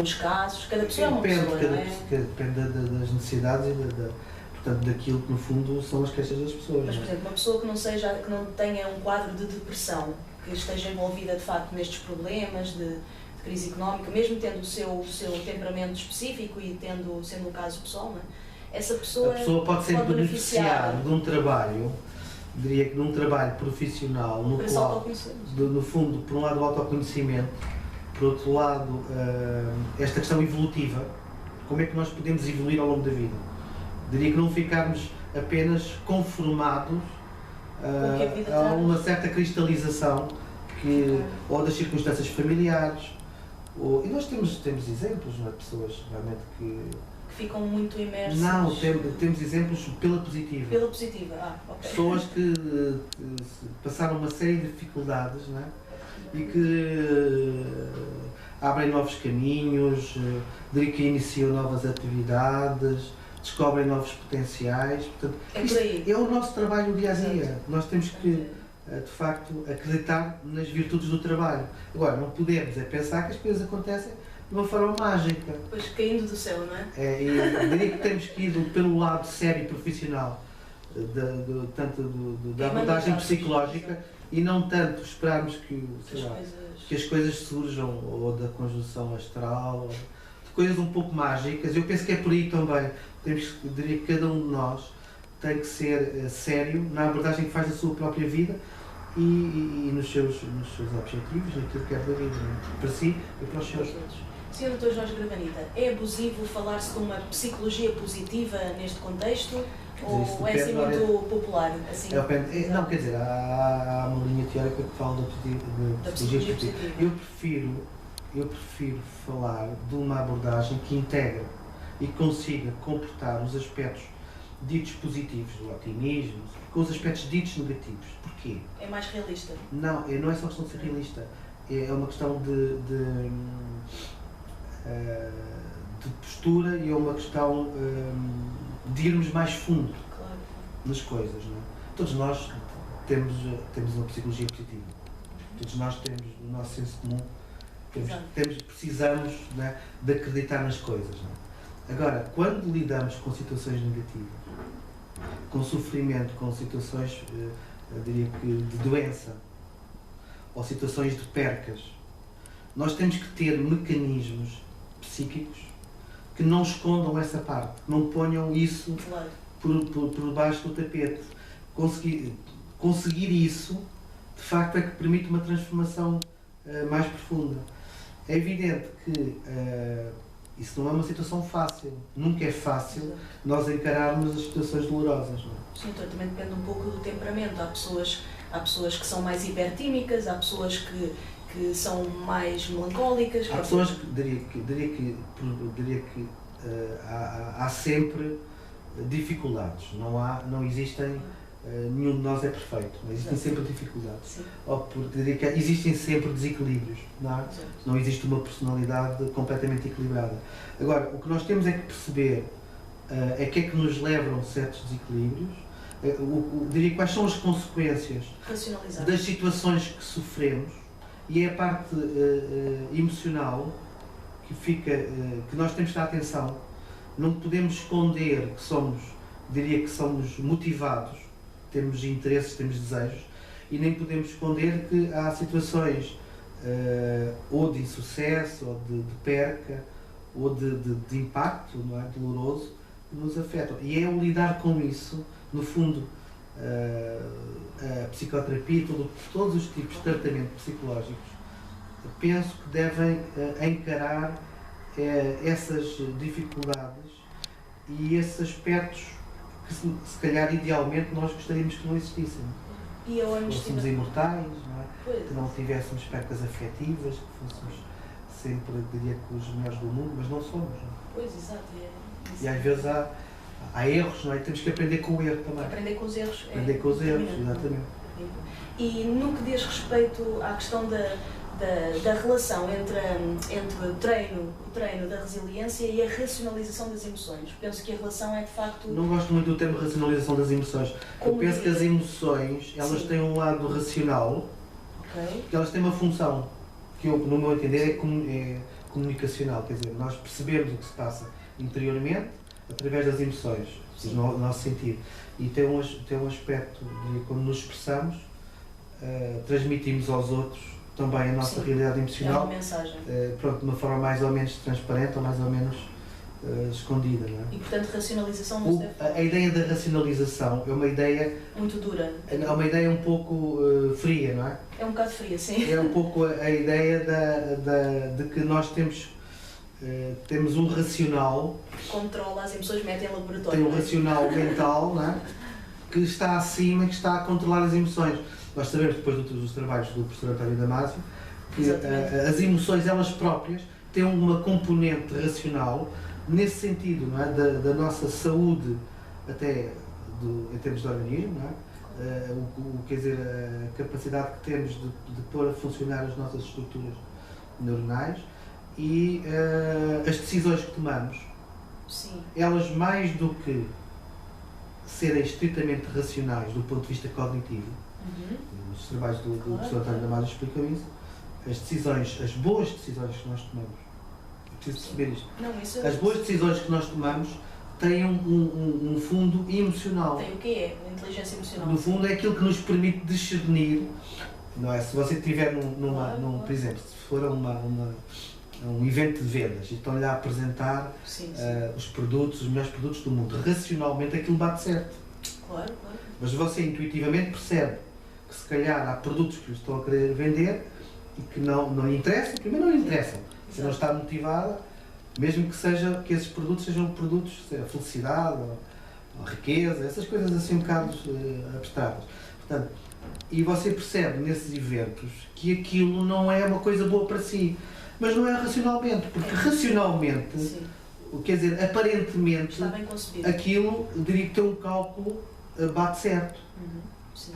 Muitos casos, cada pessoa é uma pessoa, não é? Depende das necessidades e portanto, daquilo que no fundo são as queixas das pessoas. Mas, por exemplo, uma pessoa que não tenha um quadro de depressão, que esteja envolvida de facto nestes problemas de crise económica, mesmo tendo o seu temperamento específico e sendo um caso pessoal, não é? Essa pessoa, a pessoa pode sempre beneficiar de um trabalho, diria que de um trabalho profissional, no qual, no fundo, por um lado o autoconhecimento, por outro lado esta questão evolutiva, como é que nós podemos evoluir ao longo da vida. Diria que não ficarmos apenas conformados a uma certa cristalização ou das circunstâncias familiares. E nós temos exemplos, não é? Pessoas realmente que ficam muito imersas. Não, temos exemplos pela positiva. Pela positiva, ok. Pessoas que passaram uma série de dificuldades, não é? E que abrem novos caminhos, diria que iniciam novas atividades, descobrem novos potenciais. Portanto, é o nosso trabalho dia a dia. Nós temos que, de facto, acreditar nas virtudes do trabalho. Agora, não podemos pensar que as coisas acontecem de uma forma mágica. Pois, caindo do céu, não é? E diria que temos que ir pelo lado sério e profissional, tanto da abordagem psicológica, e não tanto esperarmos que as coisas surjam, ou da conjunção astral, de coisas um pouco mágicas. Eu penso que é por aí também. Diria que cada um de nós tem que ser sério na abordagem que faz da sua própria vida e nos seus objetivos, naquilo que quer da vida, para si e para os seus. Sr. Dr. Jorge Gravanita, é abusivo falar-se de uma psicologia positiva neste contexto ou é assim muito popular? Assim, não, quer dizer, há uma linha teórica que fala de psicologia positiva. Eu prefiro falar de uma abordagem que integra e consiga comportar os aspectos ditos positivos do otimismo com os aspectos ditos negativos. Porquê? É mais realista? Não é só questão de ser realista. É uma questão de postura e é uma questão de irmos mais fundo nas coisas. Não é? Todos nós temos uma psicologia positiva. Todos nós temos o nosso senso comum. Precisamos, não é, de acreditar nas coisas. Não é? Agora, quando lidamos com situações negativas, com sofrimento, com situações, eu diria que de doença, ou situações de percas, nós temos que ter mecanismos psíquicos que não escondam essa parte, que não ponham isso por baixo do tapete. Conseguir isso, de facto, é que permite uma transformação mais profunda. É evidente que isso não é uma situação fácil. Nunca é fácil nós encararmos as situações dolorosas. Não é? Sim, então também depende um pouco do temperamento. Há pessoas que são mais hipertímicas, há pessoas que são mais melancólicas. Há pessoas que diria que há sempre dificuldades. Não existem. Nenhum de nós é perfeito, mas existem sempre dificuldades. Diria que existem sempre desequilíbrios, não existe uma personalidade completamente equilibrada. Agora, o que nós temos é que perceber é que nos levam certos desequilíbrios, diria quais são as consequências das situações que sofremos, e é a parte emocional que nós temos de dar atenção. Não podemos esconder que somos motivados, temos interesses, temos desejos, e nem podemos esconder que há situações ou de insucesso, ou de perca, ou de impacto, não é, doloroso, que nos afetam. E é o lidar com isso, no fundo, a psicoterapia, todos os tipos de tratamento psicológicos, penso que devem encarar essas dificuldades e esses aspectos que se calhar idealmente nós gostaríamos que não existissem. E que fôssemos imortais, não é? Que não tivéssemos percas afetivas, que fôssemos sempre, diria que, os melhores do mundo, mas não somos. Não é? Pois, exato. E às vezes há erros, não é? Temos que aprender com o erro também. Aprender com os erros. Aprender com os erros, exatamente. E no que diz respeito à questão da relação entre o treino da resiliência e a racionalização das emoções. Penso que a relação é de facto... Não gosto muito do termo racionalização das emoções. Eu penso que as emoções, elas têm um lado racional, que elas têm uma função, que eu, no meu entender, é comunicacional, quer dizer, nós percebemos o que se passa interiormente através das emoções, no nosso sentido. E tem um aspecto de quando nos expressamos, transmitimos aos outros também a nossa realidade emocional. É uma mensagem. Pronto, de uma forma mais ou menos transparente ou mais ou menos escondida, não é? E portanto racionalização não se deve falar. A ideia da racionalização é uma ideia Muito dura. É uma ideia um pouco fria, não é? É um bocado fria, sim. É um pouco a ideia de que nós temos um racional, Controla as emoções, mete em laboratório. tem um racional mental, não é? Que está acima, que está a controlar as emoções. Nós sabemos, depois dos trabalhos do professor António Damasio, que as emoções elas próprias têm uma componente racional nesse sentido, não é? Da nossa saúde, até em termos de organismo, não é? Quer dizer, a capacidade que temos de pôr a funcionar as nossas estruturas neuronais e as decisões que tomamos, sim, elas mais do que serem estritamente racionais do ponto de vista cognitivo, os trabalhos do professor António Damasio explicam isso, as boas decisões que nós tomamos, preciso perceber isto, as boas decisões que nós tomamos têm um fundo emocional. Tem o que é? A inteligência emocional. No fundo é aquilo que nos permite discernir, não é? Se você estiver por exemplo, se for a um evento de vendas e estão-lhe a apresentar os melhores produtos do mundo, racionalmente aquilo bate certo. Claro. Mas você intuitivamente percebe que se calhar há produtos que lhe estão a querer vender e que não lhe interessam, primeiro não lhe interessam. Você não está motivada, mesmo que esses produtos sejam produtos, a felicidade ou riqueza, essas coisas assim um bocado abstratas. Portanto, e você percebe nesses eventos que aquilo não é uma coisa boa para si, mas não é racionalmente, porque racionalmente, quer dizer, aparentemente, está bem concebido. Aquilo, eu diria que tem um cálculo, bate certo. Sim.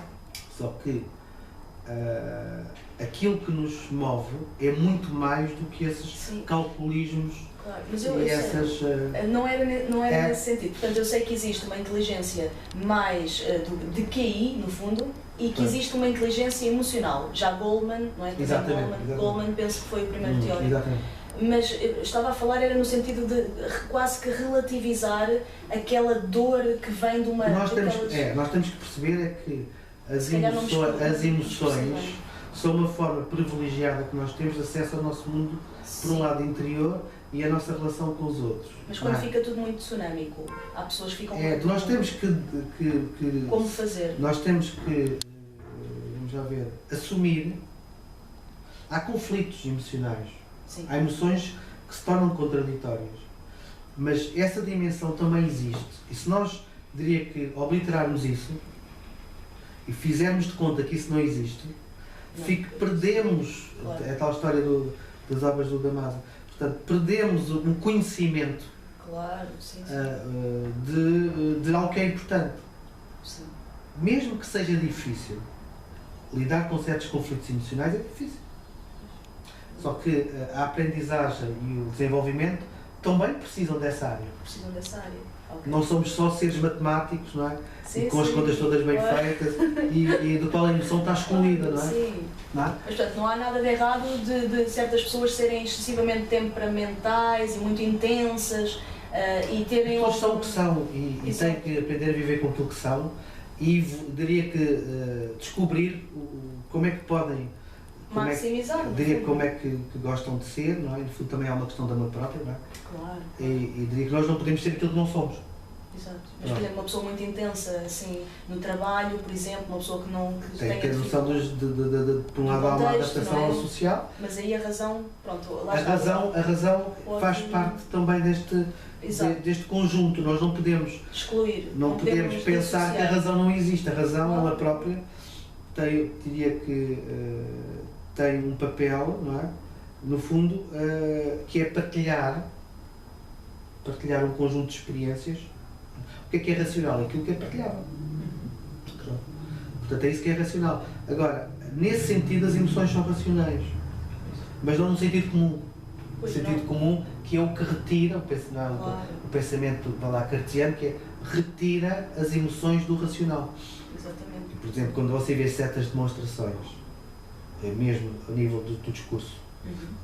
Só que aquilo que nos move é muito mais do que esses calculismos. Claro, mas não era nesse sentido. Portanto, eu sei que existe uma inteligência mais de QI, no fundo, e que existe uma inteligência emocional. Já Goleman, não é? Exatamente. Goleman penso que foi o primeiro teórico. Exatamente. Mas eu estava a falar era no sentido de quase que relativizar aquela dor que vem de uma... Nós temos que perceber que as emoções são uma forma privilegiada que nós temos de acesso ao nosso mundo, por um lado interior, e a nossa relação com os outros. Mas quando fica tudo muito tsunâmico, há pessoas que ficam... Nós temos que... Como fazer? Nós temos que, vamos já ver, assumir... Há conflitos emocionais. Sim. Há emoções que se tornam contraditórias. Mas essa dimensão também existe. E se nós, diria que, obliterarmos isso e fizermos de conta que isso não existe, perdemos, é a tal história das obras do Damasio, portanto, perdemos um conhecimento de algo que é importante. Sim. Mesmo que seja difícil, lidar com certos conflitos emocionais é difícil. Só que a aprendizagem e o desenvolvimento também precisam dessa área. Okay. Não somos só seres matemáticos, não é? Sim, com as contas todas bem feitas e do qual a emoção está excluída, não é? Sim. Não é? Mas, portanto, não há nada de errado de certas pessoas serem excessivamente temperamentais e muito intensas e terem... As pessoas são o que são e têm que aprender a viver com aquilo que são e diria que descobrir como é que podem... maximizar. Como é que gostam de ser, não é? No fundo também há uma questão da amor própria, não é? Claro. E diria que nós não podemos ser aquilo que não somos. Exato. Mas, por exemplo, uma pessoa muito intensa, assim, no trabalho, por exemplo, uma pessoa que não... Tem que ter noção por um lado há uma adaptação social. Mas aí a razão, pronto, lá a razão faz parte também deste conjunto. Nós não podemos excluir. Não podemos pensar que a razão não existe. A razão, ela própria, diria que tem um papel, não é? No fundo, que é partilhar um conjunto de experiências. O que é racional? Aquilo que é partilhável. Portanto, é isso que é racional. Agora, nesse sentido, as emoções são racionais, mas não no sentido comum. O sentido comum, que é o que retira, o pensamento cartesiano, que é retira as emoções do racional. Exatamente. Por exemplo, quando você vê certas demonstrações, mesmo a nível do discurso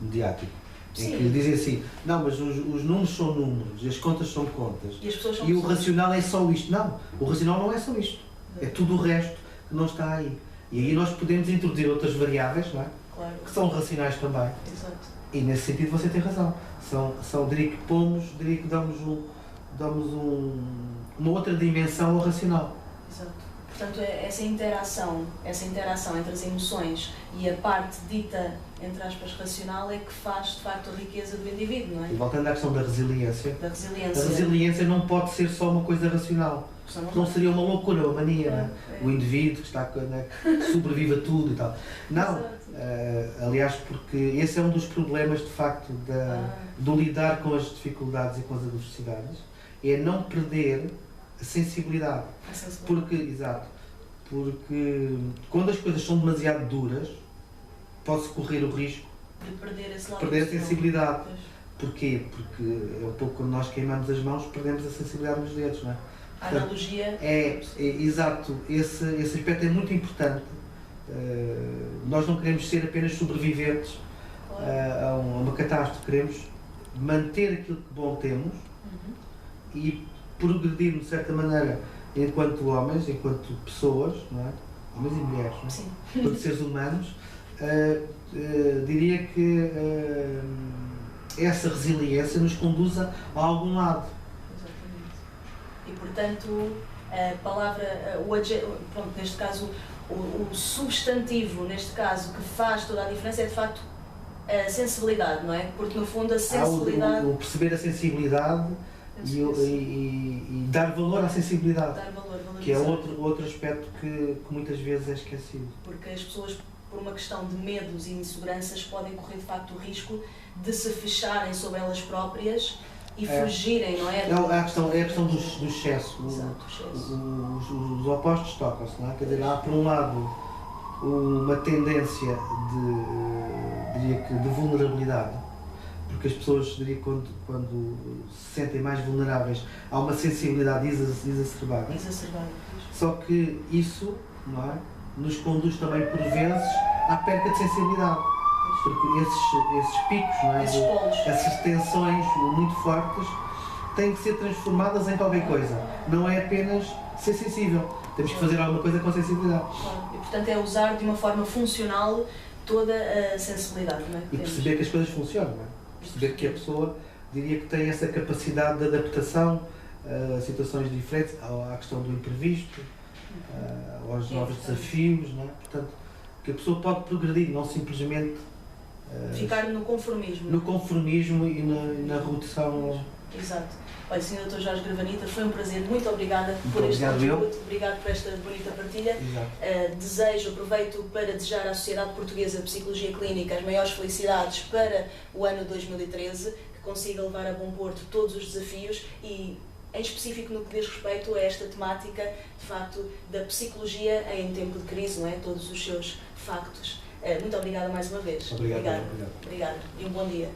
mediático, Em que dizem assim, não, mas os números são números, as contas são contas. E as pessoas são E o pessoas. racional é só isto. Não, o racional não é só isto. É tudo o resto que não está aí. E aí nós podemos introduzir outras variáveis, não é? Claro. Que são racionais também. Exato. E nesse sentido você tem razão. Diria que damos uma outra dimensão ao racional. Exato. Portanto, essa interação entre as emoções e a parte dita, entre aspas, racional é que faz, de facto, a riqueza do indivíduo, não é? E voltando à questão da resiliência. Da resiliência. A resiliência não pode ser só uma coisa racional. Não seria uma loucura, uma mania, não é? O indivíduo que está, né, que sobrevive a tudo e tal. Não, aliás, porque esse é um dos problemas, de facto, do lidar com as dificuldades e com as adversidades, é não perder a sensibilidade. Porque quando as coisas são demasiado duras, pode-se correr o risco de perder esse lado. Perder a sensibilidade. Porquê? Porque é um pouco quando nós queimamos as mãos, perdemos a sensibilidade nos dedos, não é? A analogia. Exato, esse aspecto é muito importante. Nós não queremos ser apenas sobreviventes a uma catástrofe, queremos manter aquilo que bom temos e progredir, de certa maneira, enquanto homens, enquanto pessoas, não é? Homens e mulheres, não é? Sim. Enquanto seres humanos, diria que essa resiliência nos conduza a algum lado. E, portanto, a palavra, pronto, neste caso, o substantivo, neste caso, que faz toda a diferença é, de facto, a sensibilidade, não é? Porque, no fundo, a sensibilidade... o perceber a sensibilidade e dar valor à sensibilidade, dar valor, que é outro aspecto que muitas vezes é esquecido. Porque as pessoas, por uma questão de medos e inseguranças, podem correr, de facto, o risco de se fecharem sobre elas próprias e fugirem, não é? É a questão do excesso. Exato, excesso. Os opostos tocam-se, não é? Quer dizer, há por um lado uma tendência de vulnerabilidade, porque as pessoas, diria, quando se sentem mais vulneráveis, há uma sensibilidade exacerbada. Só que isso, não é, nos conduz também, por vezes, à perca de sensibilidade. Porque esses picos, não é? Essas tensões muito fortes têm que ser transformadas em qualquer coisa. Não é apenas ser sensível. Temos que fazer alguma coisa com sensibilidade. Claro. E, portanto, é usar de uma forma funcional toda a sensibilidade, não é? E perceber que as coisas funcionam, não é? Perceber que a pessoa, diria que tem essa capacidade de adaptação a situações diferentes, à questão do imprevisto, aos novos desafios, não é? Portanto, que a pessoa pode progredir, não simplesmente ficar no conformismo. No conformismo e na rotação. Exato. Olha, Sr. Dr. Jorge Gravanita, foi um prazer. Muito obrigada por este contributo. Obrigado por esta bonita partilha. Aproveito para desejar à Sociedade Portuguesa de Psicologia Clínica as maiores felicidades para o ano 2013, que consiga levar a bom porto todos os desafios e, em específico, no que diz respeito a esta temática, de facto, da psicologia em tempo de crise, não é? Todos os seus factos. Muito obrigada mais uma vez. Obrigado. Obrigada. E um bom dia.